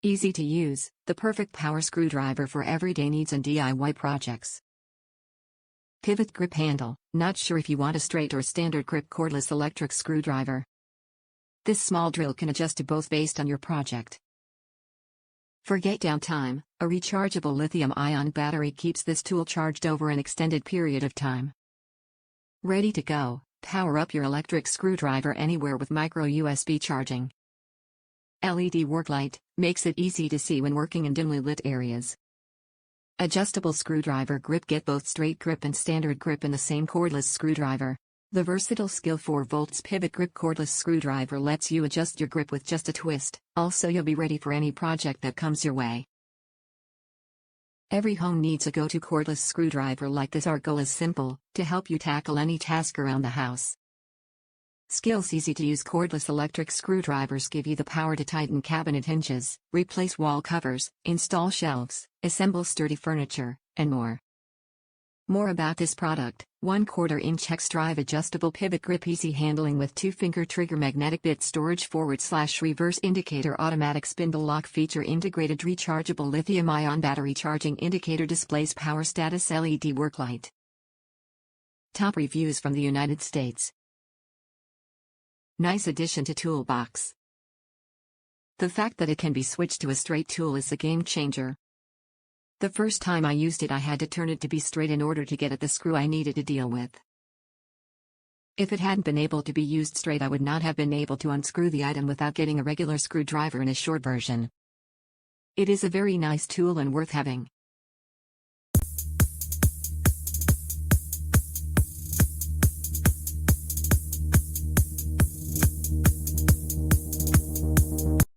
Easy to use, the perfect power screwdriver for everyday needs and DIY projects. Pivot grip handle. Not sure if you want a straight or standard grip cordless electric screwdriver? This small drill can adjust to both based on your project. Forget downtime. A rechargeable lithium-ion battery keeps this tool charged over an extended period of time. Ready to go. Power up your electric screwdriver anywhere with micro USB charging. LED work light makes it easy to see when working in dimly lit areas. Adjustable screwdriver grip. Get both straight grip and standard grip in the same cordless screwdriver. The versatile SKIL 4V Pivot Grip Cordless Screwdriver lets you adjust your grip with just a twist, also you'll be ready for any project that comes your way. Every home needs a go-to cordless screwdriver like this. Our goal is simple, to help you tackle any task around the house. SKIL's easy-to-use cordless electric screwdrivers give you the power to tighten cabinet hinges, replace wall covers, install shelves, assemble sturdy furniture, and more. More about this product: 1/4 inch X-Drive adjustable pivot grip, easy handling with 2-finger trigger, magnetic bit storage, /reverse indicator, automatic spindle lock feature, integrated rechargeable lithium-ion battery, charging indicator, displays power status, LED work light. Top reviews from the United States. Nice addition to toolbox. The fact that it can be switched to a straight tool is a game changer. The first time I used it I had to turn it to be straight in order to get at the screw I needed to deal with. If it hadn't been able to be used straight I would not have been able to unscrew the item without getting a regular screwdriver in a short version. It is a very nice tool and worth having.